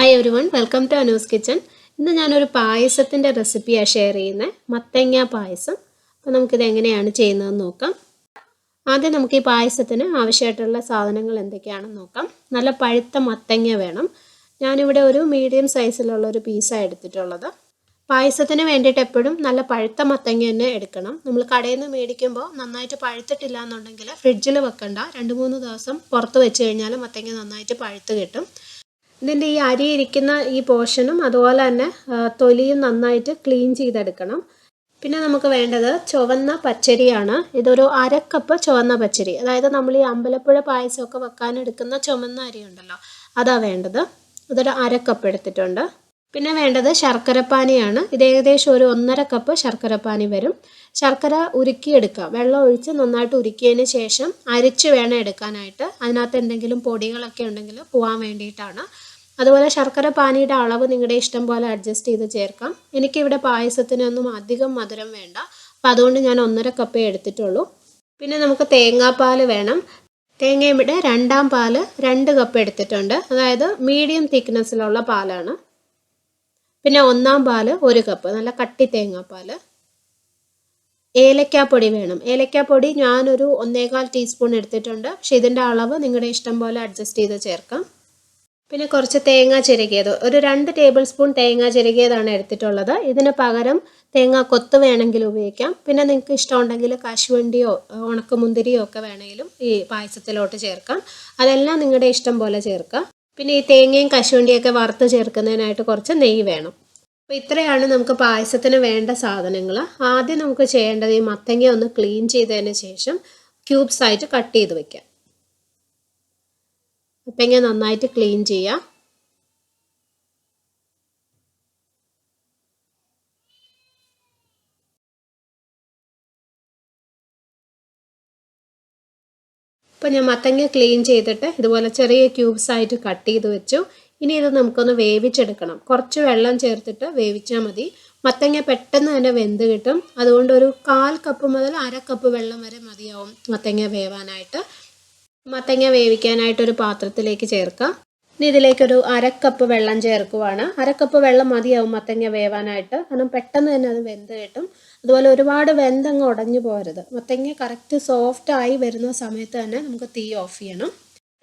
Hi everyone, welcome to Anu's kitchen. ഇന്ന് ഞാനൊരു പായസത്തിൻ്റെ റെസിപ്പിയാണ് ഷെയർ ചെയ്യുന്നത്, മത്തങ്ങ പായസം. അപ്പോൾ നമുക്കിത് എങ്ങനെയാണ് ചെയ്യുന്നതെന്ന് നോക്കാം. ആദ്യം നമുക്ക് ഈ പായസത്തിന് ആവശ്യമായിട്ടുള്ള സാധനങ്ങൾ എന്തൊക്കെയാണെന്ന് നോക്കാം. നല്ല പഴുത്ത മത്തങ്ങ വേണം. ഞാനിവിടെ ഒരു മീഡിയം സൈസിലുള്ള ഒരു പീസാണ് എടുത്തിട്ടുള്ളത്. പായസത്തിന് വേണ്ടിയിട്ട് എപ്പോഴും നല്ല പഴുത്ത മത്തങ്ങ തന്നെ എടുക്കണം. നമ്മൾ കടയിൽ നിന്ന് മേടിക്കുമ്പോൾ നന്നായിട്ട് പഴുത്തിട്ടില്ല എന്നുണ്ടെങ്കിൽ ഫ്രിഡ്ജിൽ വെക്കണ്ട, 2-3 ദിവസം പുറത്ത് വെച്ച് കഴിഞ്ഞാൽ മത്തങ്ങ നന്നായിട്ട് പഴുത്ത് കിട്ടും. ഇതിൻ്റെ ഈ അരി ഇരിക്കുന്ന ഈ പോർഷനും അതുപോലെ തന്നെ തൊലിയും നന്നായിട്ട് ക്ലീൻ ചെയ്തെടുക്കണം. പിന്നെ നമുക്ക് വേണ്ടത് ചുവന്ന പച്ചരിയാണ്. ഇതൊരു 1/2 കപ്പ് ചുവന്ന പച്ചരി, അതായത് നമ്മൾ ഈ അമ്പലപ്പുഴ പായസമൊക്കെ വെക്കാനെടുക്കുന്ന ചുവന്ന അരി ഉണ്ടല്ലോ, അതാണ് വേണ്ടത്. ഇതൊരു 1/2 കപ്പ് എടുത്തിട്ടുണ്ട്. പിന്നെ വേണ്ടത് ശർക്കരപ്പാനിയാണ്. ഇത് ഏകദേശം ഒരു 1.5 കപ്പ് ശർക്കരപ്പാനി വരും. ശർക്കര ഉരുക്കിയെടുക്കുക, വെള്ളം ഒഴിച്ച് നന്നായിട്ട് ഉരുക്കിയതിന് ശേഷം അരിച്ച് വേണം എടുക്കാനായിട്ട്. അതിനകത്ത് എന്തെങ്കിലും പൊടികളൊക്കെ ഉണ്ടെങ്കിൽ പോകാൻ വേണ്ടിയിട്ടാണ്. അതുപോലെ ശർക്കര പാനിയുടെ അളവ് നിങ്ങളുടെ ഇഷ്ടം പോലെ അഡ്ജസ്റ്റ് ചെയ്ത് ചേർക്കാം. എനിക്കിവിടെ പായസത്തിനൊന്നും അധികം മധുരം വേണ്ട, അപ്പോൾ അതുകൊണ്ട് ഞാൻ 1.5 കപ്പേ എടുത്തിട്ടുള്ളൂ. പിന്നെ നമുക്ക് തേങ്ങാപ്പാൽ വേണം. തേങ്ങ ഇവിടെ 2ാം പാല് 2 കപ്പ് എടുത്തിട്ടുണ്ട്, അതായത് മീഡിയം തിക്നെസ്സിലുള്ള പാലാണ്. പിന്നെ 1ാം പാല് 1 കപ്പ്, നല്ല കട്ടി തേങ്ങാപ്പാൽ. ഏലക്കാപ്പൊടി വേണം. ഏലക്കാപ്പൊടി ഞാനൊരു 1.25 ടീസ്പൂൺ എടുത്തിട്ടുണ്ട്, പക്ഷെ ഇതിൻ്റെ അളവ് നിങ്ങളുടെ ഇഷ്ടം പോലെ അഡ്ജസ്റ്റ് ചെയ്ത് ചേർക്കാം. പിന്നെ കുറച്ച് തേങ്ങ ചിരകിയത്, ഒരു 2 ടേബിൾ സ്പൂൺ തേങ്ങ ചിരകിയതാണ് എടുത്തിട്ടുള്ളത്. ഇതിന് പകരം തേങ്ങ കൊത്ത് വേണമെങ്കിൽ ഉപയോഗിക്കാം. പിന്നെ നിങ്ങൾക്ക് ഇഷ്ടമുണ്ടെങ്കിൽ കശുവണ്ടിയോ ഉണക്കമുന്തിരിയോ ഒക്കെ വേണമെങ്കിലും ഈ പായസത്തിലോട്ട് ചേർക്കാം. അതെല്ലാം നിങ്ങളുടെ ഇഷ്ടം പോലെ ചേർക്കാം. പിന്നെ ഈ തേങ്ങയും കശുവണ്ടിയൊക്കെ വറുത്ത് ചേർക്കുന്നതിനായിട്ട് കുറച്ച് നെയ്യ് വേണം. അപ്പോൾ ഇത്രയാണ് നമുക്ക് പായസത്തിന് വേണ്ട സാധനങ്ങൾ. ആദ്യം നമുക്ക് ചെയ്യേണ്ടത് ഈ മത്തങ്ങ ഒന്ന് ക്ലീൻ ചെയ്തതിന് ശേഷം ക്യൂബ്സ് ആയിട്ട് കട്ട് ചെയ്ത് വെക്കാം. മത്തങ്ങ നന്നായിട്ട് ക്ലീൻ ചെയ്യാം. ഇപ്പോൾ ഞാൻ മത്തങ്ങ ക്ലീൻ ചെയ്തിട്ട് ഇതുപോലെ ചെറിയ ക്യൂബ്സ് ആയിട്ട് കട്ട് ചെയ്ത് വെച്ചു. ഇനി ഇത് നമുക്കൊന്ന് വേവിച്ചെടുക്കണം. കുറച്ച് വെള്ളം ചേർത്തിട്ട് വേവിച്ചാൽ മതി. മത്തങ്ങ പെട്ടെന്ന് തന്നെ വെന്ത് കിട്ടും. അതുകൊണ്ട് ഒരു 1/4 കപ്പ് മുതൽ 1/2 കപ്പ് വെള്ളം വരെ മതിയാവും മത്തങ്ങ വേവാനായിട്ട്. മത്തങ്ങ വേവിക്കാനായിട്ട് ഒരു പാത്രത്തിലേക്ക് ചേർക്കാം. ഇനി ഇതിലേക്കൊരു 1/2 കപ്പ് വെള്ളം ചേർക്കുവാണ്. 1/2 കപ്പ് വെള്ളം മതിയാവും മത്തങ്ങ വേവാനായിട്ട്, കാരണം പെട്ടെന്ന് തന്നെ അത് വെന്ത് കിട്ടും. അതുപോലെ ഒരുപാട് വെന്തങ്ങ് ഉടഞ്ഞു പോരുത്. മത്തങ്ങ കറക്റ്റ് സോഫ്റ്റ് ആയി വരുന്ന സമയത്ത് തന്നെ നമുക്ക് തീ ഓഫ് ചെയ്യണം.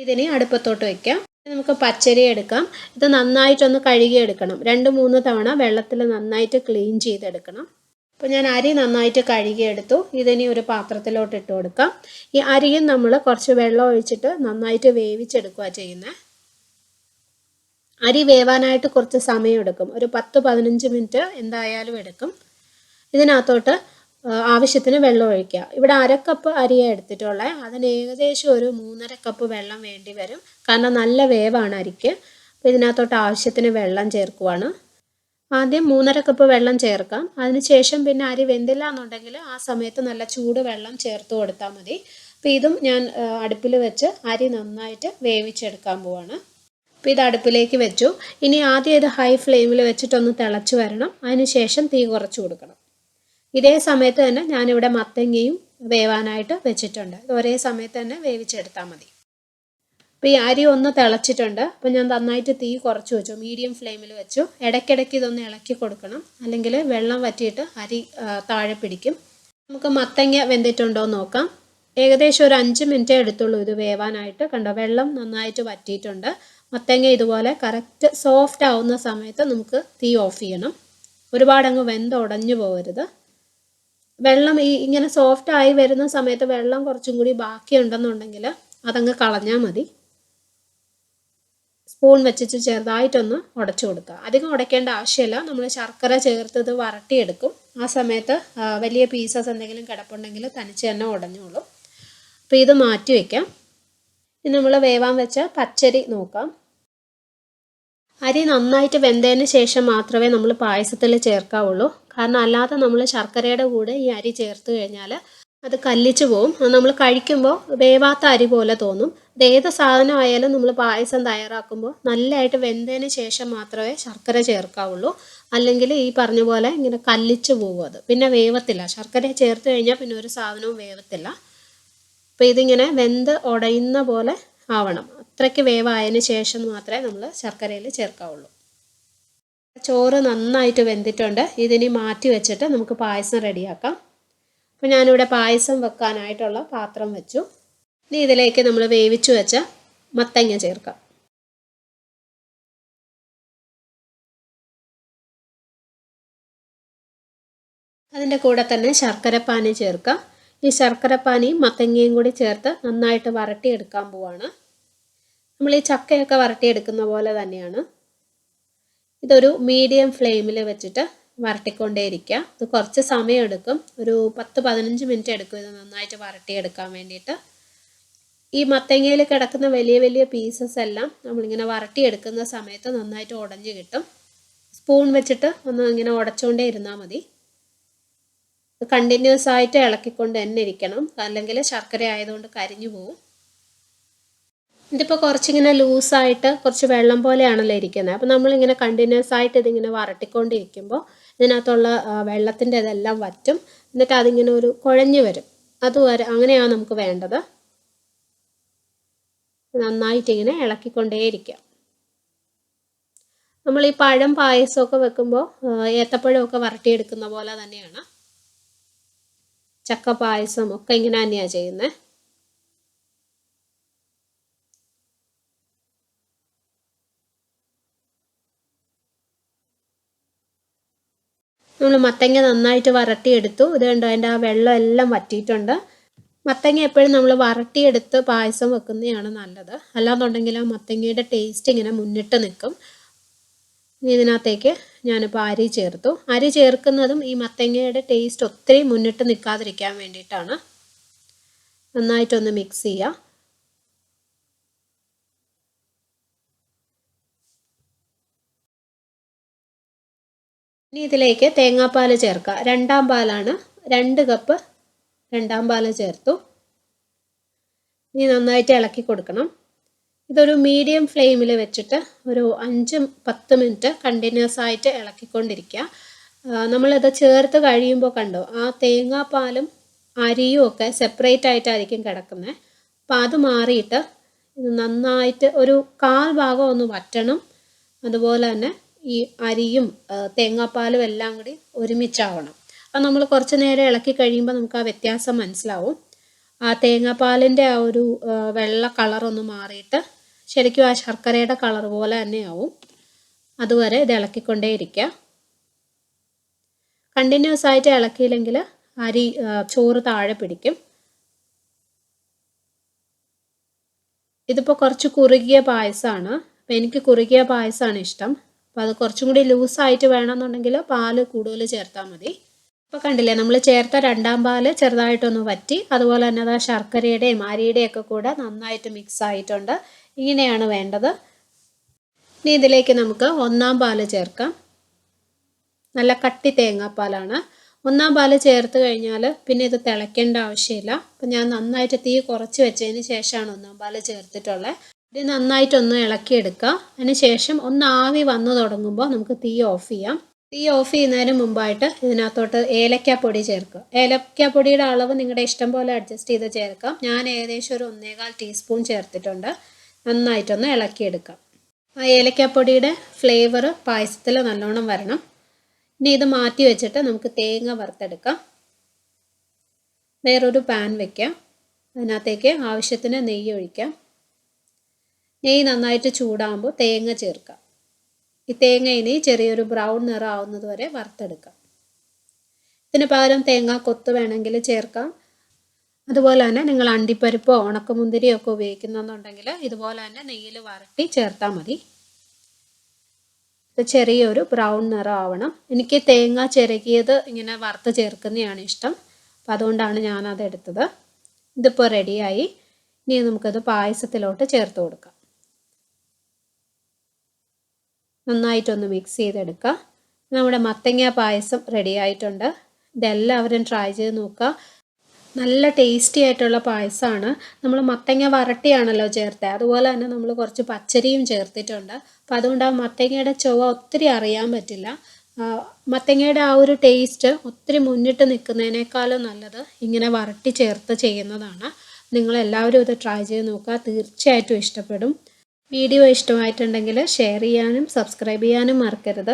ഇതിനെ അടുപ്പത്തോട്ട് വയ്ക്കാം. നമുക്ക് പച്ചരി എടുക്കാം. ഇത് നന്നായിട്ടൊന്ന് കഴുകിയെടുക്കണം. 2-3 തവണ വെള്ളത്തിൽ നന്നായിട്ട് ക്ലീൻ ചെയ്തെടുക്കണം. അപ്പോൾ ഞാൻ അരി നന്നായിട്ട് കഴുകിയെടുത്തു. ഇതിനി ഒരു പാത്രത്തിലോട്ട് ഇട്ട് കൊടുക്കാം. ഈ അരിയും നമ്മൾ കുറച്ച് വെള്ളം ഒഴിച്ചിട്ട് നന്നായിട്ട് വേവിച്ചെടുക്കുക ചെയ്യുന്നത്. അരി വേവാനായിട്ട് കുറച്ച് സമയം എടുക്കും, ഒരു 10-15 മിനിറ്റ് എന്തായാലും എടുക്കും. ഇതിനകത്തോട്ട് ആവശ്യത്തിന് വെള്ളം ഒഴിക്കുക. ഇവിടെ 1/2 കപ്പ് അരിയാണ് എടുത്തിട്ടുള്ളത്, അതിന് ഏകദേശം ഒരു 3.5 കപ്പ് വെള്ളം വേണ്ടി വരും, കാരണം നല്ല വേവാണ് അരിക്ക്. അപ്പോൾ ഇതിനകത്തോട്ട് ആവശ്യത്തിന് വെള്ളം ചേർക്കുവാണ്. ആദ്യം 3.5 കപ്പ് വെള്ളം ചേർക്കാം. അതിനുശേഷം പിന്നെ അരി വെന്തില്ല എന്നുണ്ടെങ്കിൽ ആ സമയത്ത് നല്ല ചൂട് വെള്ളം ചേർത്ത് കൊടുത്താൽ മതി. അപ്പോൾ ഇതും ഞാൻ അടുപ്പിൽ വെച്ച് അരി നന്നായിട്ട് വേവിച്ചെടുക്കാൻ പോവാണ്. അപ്പോൾ ഇത് അടുപ്പിലേക്ക് വെച്ചു. ഇനി ആദ്യം ഇത് ഹൈ ഫ്ലെയിമിൽ വെച്ചിട്ടൊന്ന് തിളച്ച് വരണം. അതിനുശേഷം തീ കുറച്ച് കൊടുക്കണം. ഇതേ സമയത്ത് തന്നെ ഞാനിവിടെ മത്തങ്ങയും വേവാനായിട്ട് വെച്ചിട്ടുണ്ട്. ഇത് ഒരേ സമയത്ത് തന്നെ വേവിച്ചെടുത്താൽ മതി. അപ്പോൾ ഈ അരി ഒന്ന് തിളച്ചിട്ടുണ്ട്. അപ്പോൾ ഞാൻ നന്നായിട്ട് തീ കുറച്ച് വെച്ചു, മീഡിയം ഫ്ലെയിമിൽ വെച്ചു. ഇടയ്ക്കിടയ്ക്ക് ഇതൊന്ന് ഇളക്കി കൊടുക്കണം, അല്ലെങ്കിൽ വെള്ളം വറ്റിയിട്ട് അരി താഴെ പിടിക്കും. നമുക്ക് മത്തങ്ങ വെന്തിട്ടുണ്ടോ എന്ന് നോക്കാം. ഏകദേശം ഒരു 5 മിനിറ്റേ എടുത്തുള്ളൂ ഇത് വേവാനായിട്ട്. കണ്ടോ, വെള്ളം നന്നായിട്ട് വറ്റിയിട്ടുണ്ട്. മത്തങ്ങ ഇതുപോലെ കറക്റ്റ് സോഫ്റ്റ് ആവുന്ന സമയത്ത് നമുക്ക് തീ ഓഫ് ചെയ്യണം. ഒരുപാടങ്ങ് വെന്തുടഞ്ഞു പോകരുത്. വെള്ളം ഇങ്ങനെ സോഫ്റ്റ് ആയി വരുന്ന സമയത്ത് വെള്ളം കുറച്ചും കൂടി ബാക്കിയുണ്ടെന്നുണ്ടെങ്കിൽ അതങ്ങ് കളഞ്ഞാൽ മതി. സ്പൂൺ വെച്ചിട്ട് ചെറുതായിട്ടൊന്ന് ഉടച്ചു കൊടുക്കുക. അധികം ഉടയ്ക്കേണ്ട ആവശ്യമില്ല. നമ്മൾ ശർക്കര ചേർത്തത് വരട്ടിയെടുക്കും. ആ സമയത്ത് വലിയ പീസസ് എന്തെങ്കിലും കിടപ്പുണ്ടെങ്കിൽ തനിച്ച് തന്നെ ഉടഞ്ഞോളും. അപ്പോൾ ഇത് മാറ്റി വയ്ക്കാം. ഇനി നമ്മൾ വേവാൻ വെച്ച പച്ചരി നോക്കാം. അരി നന്നായിട്ട് വെന്തതിന് ശേഷം മാത്രമേ നമ്മൾ പായസത്തിൽ ചേർക്കാവുള്ളൂ. കാരണം അല്ലാതെ നമ്മൾ ശർക്കരയുടെ കൂടെ ഈ അരി ചേർത്ത് കഴിഞ്ഞാൽ അത് കല്ലിച്ചു പോവും. നമ്മൾ കഴിക്കുമ്പോൾ വേവാത്ത അരി പോലെ തോന്നും. ഇത് ഏത് സാധനമായാലും നമ്മൾ പായസം തയ്യാറാക്കുമ്പോൾ നല്ലതായിട്ട് വെന്തതിന് ശേഷം മാത്രമേ ശർക്കര ചേർക്കാവുള്ളൂ. അല്ലെങ്കിൽ ഈ പറഞ്ഞ പോലെ ഇങ്ങനെ കല്ലിച്ചു പോകും, അത് പിന്നെ വേവത്തില്ല. ശർക്കര ചേർത്ത് കഴിഞ്ഞാൽ പിന്നെ ഒരു സാധനവും വേവത്തില്ല. അപ്പോൾ ഇതിങ്ങനെ വെന്ത് ഉടയുന്ന പോലെ ആവണം. അത്രയ്ക്ക് വേവായതിന് ശേഷം മാത്രമേ നമ്മൾ ശർക്കരയിൽ ചേർക്കാവുള്ളൂ. ചോറ് നന്നായിട്ട് വെന്തിട്ടുണ്ട്. ഇതിനി മാറ്റി വെച്ചിട്ട് നമുക്ക് പായസം റെഡിയാക്കാം. അപ്പോൾ ഞാനിവിടെ പായസം വെക്കാനായിട്ടുള്ള പാത്രം വെച്ചു. ഇനി ഇതിലേക്ക് നമ്മൾ വേവിച്ചു വെച്ച മത്തങ്ങ ചേർക്കാം. അതിൻ്റെ കൂടെ തന്നെ ശർക്കരപ്പാനി ചേർക്കാം. ഈ ശർക്കരപ്പാനിയും മത്തങ്ങയും കൂടി ചേർത്ത് നന്നായിട്ട് വരട്ടിയെടുക്കാൻ പോവാണ്. നമ്മൾ ഈ ചക്കയൊക്കെ വരട്ടിയെടുക്കുന്ന പോലെ തന്നെയാണ്. ഇതൊരു മീഡിയം ഫ്ലെയിമിൽ വെച്ചിട്ട് വരട്ടിക്കൊണ്ടേയിരിക്കുക. ഇത് കുറച്ച് സമയം എടുക്കും, ഒരു 10-15 മിനിറ്റ് എടുക്കും ഇത് നന്നായിട്ട് വരട്ടിയെടുക്കാൻ വേണ്ടിയിട്ട്. ഈ മത്തങ്ങയിൽ കിടക്കുന്ന വലിയ വലിയ പീസസ് എല്ലാം നമ്മളിങ്ങനെ വരട്ടിയെടുക്കുന്ന സമയത്ത് നന്നായിട്ട് ഉടഞ്ഞ് കിട്ടും. സ്പൂൺ വെച്ചിട്ട് ഒന്ന് ഇങ്ങനെ ഉടച്ചുകൊണ്ടേ ഇരുന്നാൽ മതി. കണ്ടിന്യൂസ് ആയിട്ട് ഇളക്കിക്കൊണ്ട് തന്നെ ഇരിക്കണം, അല്ലെങ്കിൽ ശർക്കര ആയതുകൊണ്ട് കരിഞ്ഞു പോവും. ഇതിപ്പോൾ കുറച്ചിങ്ങനെ ലൂസായിട്ട് കുറച്ച് വെള്ളം പോലെയാണല്ലോ ഇരിക്കുന്നത്. അപ്പോൾ നമ്മളിങ്ങനെ കണ്ടിന്യൂസ് ആയിട്ട് ഇതിങ്ങനെ വരട്ടിക്കൊണ്ടിരിക്കുമ്പോൾ ഇതിനകത്തുള്ള വെള്ളത്തിൻ്റെ ഇതെല്ലാം വറ്റും. എന്നിട്ട് അതിങ്ങനെ ഒരു കുഴഞ്ഞു വരും. അതുവരെ അങ്ങനെയാണ് നമുക്ക് വേണ്ടത്. നന്നായിട്ട് ഇങ്ങനെ ഇളക്കിക്കൊണ്ടേയിരിക്കാം. നമ്മൾ ഈ പഴം പായസമൊക്കെ വെക്കുമ്പോൾ ഏത്തപ്പഴമൊക്കെ വരട്ടിയെടുക്കുന്ന പോലെ തന്നെയാണ് ചക്ക പായസം ഒക്കെ ഇങ്ങനെ തന്നെയാണ് ചെയ്യുന്നത്. നമ്മൾ മത്തങ്ങ നന്നായിട്ട് വരട്ടിയെടുത്തു. ഇത് കണ്ടോ, അതിൻ്റെ ആ വെള്ളം എല്ലാം വറ്റിയിട്ടുണ്ട്. മത്തങ്ങ എപ്പോഴും നമ്മൾ വരട്ടിയെടുത്ത് പായസം വെക്കുന്നതാണ് നല്ലത്. അല്ലാന്നുണ്ടെങ്കിൽ ആ മത്തങ്ങയുടെ ടേസ്റ്റ് ഇങ്ങനെ മുന്നിട്ട് നിൽക്കും. ഇതിനകത്തേക്ക് ഞാനിപ്പോൾ അരി ചേർത്തു. അരി ചേർക്കുന്നതും ഈ മത്തങ്ങയുടെ ടേസ്റ്റ് ഒത്തിരി മുന്നിട്ട് നിൽക്കാതിരിക്കാൻ വേണ്ടിയിട്ടാണ്. നന്നായിട്ടൊന്ന് മിക്സ് ചെയ്യുക. ഇനി ഇതിലേക്ക് തേങ്ങാപ്പാൽ ചേർക്കുക. 2 പാലാണ്, 2 കപ്പ് 2 പാൽ ചേർത്തു. ഇനി നന്നായിട്ട് ഇളക്കി കൊടുക്കണം. ഇതൊരു മീഡിയം ഫ്ലെയിമിൽ വെച്ചിട്ട് ഒരു 5-10 മിനിറ്റ് കണ്ടിന്യൂസ് ആയിട്ട് ഇളക്കിക്കൊണ്ടിരിക്കുക. നമ്മളിത് ചേർത്ത് കഴിയുമ്പോൾ കണ്ടോ, ആ തേങ്ങാപ്പാലും അരിയും ഒക്കെ സെപ്പറേറ്റ് ആയിട്ടായിരിക്കും കിടക്കുന്നത്. അപ്പോൾ അത് മാറിയിട്ട് ഇത് നന്നായിട്ട് ഒരു 1/4 ഭാഗം ഒന്ന് വറ്റണം. അതുപോലെ തന്നെ ഈ അരിയും തേങ്ങാപ്പാലും എല്ലാം കൂടി ഒരുമിച്ചാവണം. അപ്പോൾ നമ്മൾ കുറച്ച് നേരം ഇളക്കി കഴിയുമ്പോൾ നമുക്ക് ആ വ്യത്യാസം മനസ്സിലാവും. ആ തേങ്ങാപ്പാലിൻ്റെ ആ ഒരു വെള്ള കളറൊന്ന് മാറിയിട്ട് ശരിക്കും ആ ശർക്കരയുടെ കളർ പോലെ തന്നെയാവും. അതുവരെ ഇത് ഇളക്കിക്കൊണ്ടേയിരിക്കുക. കണ്ടിന്യൂസ് ആയിട്ട് ഇളക്കിയില്ലെങ്കിൽ ചോറ് താഴെ പിടിക്കും. ഇതിപ്പോൾ കുറച്ച് കുറുകിയ പായസമാണ്. അപ്പോൾ എനിക്ക് കുറുകിയ പായസമാണ് ഇഷ്ടം. അപ്പോൾ അത് കുറച്ചും കൂടി ലൂസായിട്ട് വേണമെന്നുണ്ടെങ്കിൽ പാല് കൂടുതൽ ചേർത്താൽ മതി. ഇപ്പോൾ കണ്ടില്ലേ, നമ്മൾ ചേർത്ത 2 പാല് ചെറുതായിട്ടൊന്ന് വറ്റി. അതുപോലെ തന്നെ അത് ശർക്കരയുടെയും അരിയുടെയും ഒക്കെ കൂടെ നന്നായിട്ട് മിക്സ് ആയിട്ടുണ്ട്. ഇങ്ങനെയാണ് വേണ്ടത്. ഇനി ഇതിലേക്ക് നമുക്ക് 1 പാല് ചേർക്കാം. നല്ല കട്ടി തേങ്ങാപ്പാലാണ്. 1 പാല് ചേർത്ത് കഴിഞ്ഞാൽ പിന്നെ ഇത് തിളയ്ക്കേണ്ട ആവശ്യമില്ല. അപ്പം ഞാൻ നന്നായിട്ട് തീ കുറച്ച് വെച്ചതിന് ശേഷമാണ് 1 പാല് ചേർത്തിട്ടുള്ളത്. ഇത് നന്നായിട്ടൊന്ന് ഇളക്കിയെടുക്കുക. അതിന് ശേഷം ഒന്ന് ആവി വന്നു തുടങ്ങുമ്പോൾ നമുക്ക് തീ ഓഫ് ചെയ്യാം. തീ ഓഫ് ചെയ്യുന്നതിന് മുമ്പായിട്ട് ഇതിനകത്തോട്ട് ഏലക്കാപ്പൊടി ചേർക്കുക. ഏലക്കാപ്പൊടിയുടെ അളവ് നിങ്ങളുടെ ഇഷ്ടം പോലെ അഡ്ജസ്റ്റ് ചെയ്ത് ചേർക്കാം. ഞാൻ ഏകദേശം ഒരു 1.25 ടീസ്പൂൺ ചേർത്തിട്ടുണ്ട്. നന്നായിട്ടൊന്ന് ഇളക്കിയെടുക്കാം. ആ ഏലക്കാപ്പൊടിയുടെ ഫ്ലേവർ പായസത്തിൽ നല്ലോണം വരണം. ഇനി ഇത് മാറ്റി വെച്ചിട്ട് നമുക്ക് തേങ്ങ വറുത്തെടുക്കാം. വേറൊരു പാൻ വയ്ക്കാം. അതിനകത്തേക്ക് ആവശ്യത്തിന് നെയ്യ് ഒഴിക്കാം. നെയ്യ് നന്നായിട്ട് ചൂടാകുമ്പോൾ തേങ്ങ ചേർക്കാം. ഈ തേങ്ങ ഇനി ചെറിയൊരു ബ്രൗൺ നിറം ആവുന്നത് വരെ വറുത്തെടുക്കാം. ഇതിന് പകരം തേങ്ങ കൊത്ത് വേണമെങ്കിൽ ചേർക്കാം. അതുപോലെ തന്നെ നിങ്ങൾ അണ്ടിപ്പരിപ്പോ ഉണക്കമുന്തിരിയോ ഒക്കെ ഉപയോഗിക്കുന്നുണ്ടെങ്കിൽ ഇതുപോലെ തന്നെ നെയ്യിൽ വരട്ടി ചേർത്താൽ മതി. ഇത് ചെറിയൊരു ബ്രൗൺ നിറം ആവണം. എനിക്ക് തേങ്ങ ചിരകിയത് ഇങ്ങനെ വറുത്ത് ചേർക്കുന്നതാണ് ഇഷ്ടം. അപ്പം അതുകൊണ്ടാണ് ഞാനത് എടുത്തത്. ഇതിപ്പോൾ റെഡിയായി. ഇനി നമുക്കത് പായസത്തിലോട്ട് ചേർത്ത് കൊടുക്കാം. നന്നായിട്ടൊന്ന് മിക്സ് ചെയ്തെടുക്കുക. നമ്മുടെ മത്തങ്ങ പായസം റെഡി ആയിട്ടുണ്ട്. ഇതെല്ലാവരും ട്രൈ ചെയ്ത് നോക്കുക. നല്ല ടേസ്റ്റി ആയിട്ടുള്ള പായസമാണ്. നമ്മൾ മത്തങ്ങ വരട്ടിയാണല്ലോ ചേർത്തത്. അതുപോലെ തന്നെ നമ്മൾ കുറച്ച് പച്ചരിയും ചേർത്തിട്ടുണ്ട്. അപ്പോൾ അതുകൊണ്ട് ആ മത്തങ്ങയുടെ ചുവ ഒത്തിരി അറിയാൻ പറ്റില്ല. മത്തങ്ങയുടെ ആ ഒരു ടേസ്റ്റ് ഒത്തിരി മുന്നിട്ട് നിൽക്കുന്നതിനേക്കാളും നല്ലത് ഇങ്ങനെ വരട്ടി ചേർത്ത് ചെയ്യുന്നതാണ്. നിങ്ങളെല്ലാവരും ഇത് ട്രൈ ചെയ്ത് നോക്കുക. തീർച്ചയായിട്ടും ഇഷ്ടപ്പെടും. വീഡിയോ ഇഷ്ടമായിട്ടുണ്ടെങ്കിൽ ഷെയർ ചെയ്യാനും സബ്സ്ക്രൈബ് ചെയ്യാനും മറക്കരുത്.